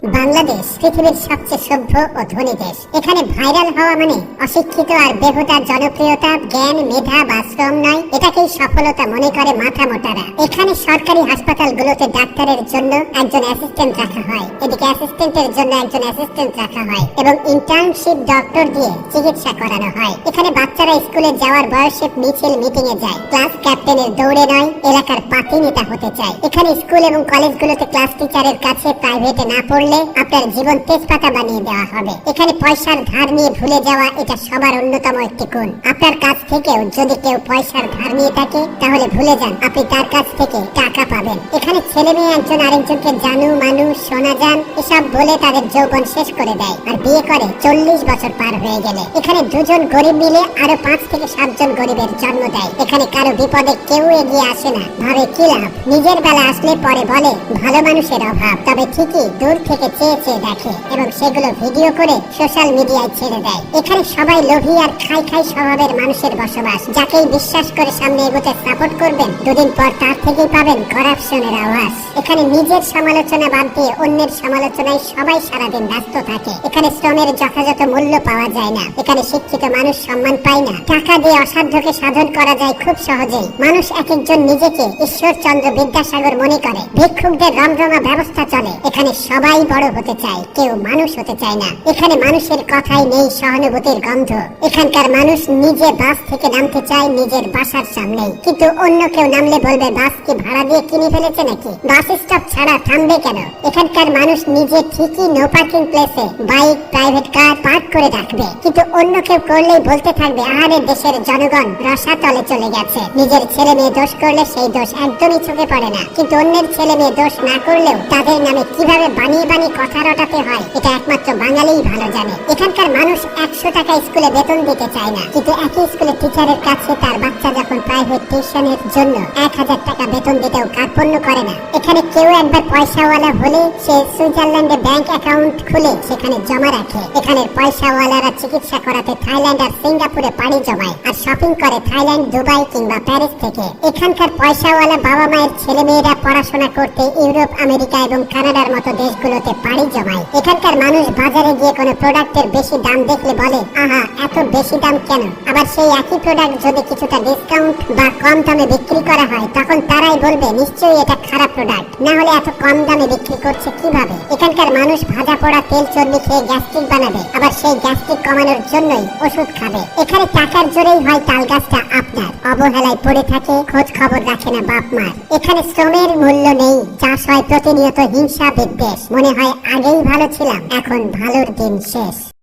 বাংলাদেশ পৃথিবীর সবচেয়ে সভ্য ও ধনী দেশ। এখানে ভাইরাল হওয়া মানে অশিক্ষিত আর বেহুদা জনপ্রিয়তা, জ্ঞান, মেধা বা শ্রম নয়, এটাকেই সফলতা মনে করে মাথা মোটারা। এখানে সরকারি হাসপাতালগুলোতে ডাক্তারের জন্য একজন অ্যাসিস্ট্যান্ট রাখা হয়, এদিকে অ্যাসিস্ট্যান্টের জন্য একজন অ্যাসিস্ট্যান্ট রাখা হয় এবং ইন্টার্নশিপ ডক্টর দিয়ে চিকিৎসা করানো হয়। এখানে বাচ্চারা স্কুলে যাওয়ার বয়সে মিছিল মিটিং এ যায়, ক্লাস ক্যাপ্টেনের দৌড়ে নয়, এলাকার পাতি নেতা হতে চায়। এখানে স্কুল এবং কলেজগুলোতে ক্লাস টিচারের কাছে প্রাইভেটে না পড়লে আপনার জীবন তেজপাতা বানিয়ে দেওয়া হবে। এখানে পয়সার ধার নিয়ে ভুলে যাওয়া এটা সবার অন্যতম একটি গুণ। আপনার কাছ থেকেও যদি কেউ পয়সার ধার নিয়ে থাকে তাহলে ভুলে যান আপনি তার কাছ থেকে টাকা পাবেন। এখানে ছেলে মেয়ে একজন আরেকজনকে জানু মানু সোনা যান এসব বলে তাদের যৌবন শেষ করে দেয় আর বিয়ে করে 40 বছর পার হয়ে গেলে। এখানে দুজন গরিব মিলে আরো 5 থেকে 7 জন গরিবের জন্ম দেয়। এখানে কারো বিপদে কেউ এগিয়ে আসে না, ভাবে কি লাভ, নিজের বেলা আসলে পরে বলে ভালো মানুষের অভাব। তবে ঠিকই দূর থেকে চেয়ে চেয়ে দেখে এবং সেগুলো ভিডিও করে সোশ্যাল মিডিয়ায় ছেড়ে দেয়। এখানে সবাই লোভী আর খাই খাই স্বভাবের মানুষের বসবাস। যাকেই বিশ্বাস করে সামনে এগোতে সাপোর্ট করবেন, দুদিন পর তার থেকেই পাবেন করাপশনের আওয়াজ। এখানে নিজের সমালোচনা বাদ দিয়ে অন্যের সমালোচনায় সবাই সারাদিন ব্যস্ত থাকে। এখানে শ্রমের যথাযথ মূল্য পাওয়া যায় না। এখানে শিক্ষিত মানুষ সম্মান পায় না। টাকা দিয়ে অসাধ্যকে সাধন করা যায় খুব সহজেই। মানুষ এক একজন নিজেকে ঈশ্বরচন্দ্র বিদ্যাসাগর মনে করে। ভিক্ষুকদের রমরমা ব্যবস্থা চলে। এখানে সবাই বড় হতে চায়, কেউ মানুষ হতে চায় না। এখানে মানুষের কথাই নেই সহানুভূতির গন্ধ। এখানকার মানুষ নিজে বাস থেকে নামতে চায় নিজের বাসার সামনেই, কিন্তু অন্য কেউ নামলে বলবে বাস কি ভাড়া দিয়ে কিনে ফেলেছে নাকি, বাস স্টপ ছাড়া থামবে কেন। এখানকার মানুষ নিজে ঠিকই নো পার্কিং প্লেসে বাইক, প্রাইভেট কার পার্ক করে রাখবে, কিন্তু অন্য কেউ করলেই বলতে থাকবে আরে দেশের জনগণ রসাতলে চলে গেছে। নিজের ছেলে মেয়ে দোষ করলে সেই দোষ একদমই চোখে পড়ে না, কিন্তু অন্যের ছেলে মেয়ে দোষ না করলেও তাদের নামে কিভাবে বানিয়ে বানিয়ে কথা রটাতে হয় এটা একমাত্র বাঙালিই ভালো জানে। এখানকার মানুষ 100 টাকা স্কুলে বেতন দিতে চায় না, কিন্তু একই স্কুলে টিচারের কাছে তার বাচ্চা যখন প্রাইভেট টিউশনের জন্য 1000 টাকা বেতন দিতেও কার্পণ্য করে না। এখানে কেউ একবার পয়সাওয়ালা হলে সে সুইজারল্যান্ডে ব্যাংক অ্যাকাউন্ট খুলে সেখানে জমা রাখে। এখানের পয়সাওয়ালারা চিকিৎসা করাতে থাইল্যান্ড আর সিঙ্গাপুরে পাড়ি জমায় আর শপিং করে থাইল্যান্ড, দুবাই কিংবা প্যারিস থেকে। এখানকার পয়সাওয়ালা বাবা মায়ের ছেলে মেয়েরা পড়াশোনা করতে ইউরোপ, আমেরিকা এবং কানাডার মতো দেশগুলোতে পাড়ি জমায়। এখানকার মানুষ বাজারে গিয়ে কোনো প্রোডাক্টের বেশি দাম দেখলে বলে আহা এত বেশি দাম কেন। আবার সেই একই প্রোডাক্ট যদি কিছুটা ডিসকাউন্ট বা কম দামে বিক্রি করা হয় তখন তারাই বলবে নিশ্চয়ই এটা খারাপ প্রোডাক্ট, না হলে এত কম দামে বিক্রি করছে কিভাবে। এখানকার মানুষ ভাজা পোড়া তেল চর্বি খেয়ে গ্যাস্ট্রিক বানাবে, আবার সেই গ্যাস্ট্রিক কমানোর জন্যই ওষুধ খাবে। এখানে টাকার জোরেই হয় তাল গাছটা আপনার, অবহেলায় পড়ে থাকে, খোঁজ খবর রাখে না বাপ মার। এখানে শ্রমের মূল্য নেই, চাষ হয় প্রতিনিয়ত হিংসা বিদ্বেষ। মনে হয় আগেই ভালো ছিলাম, এখন ভালোর দিন শেষ।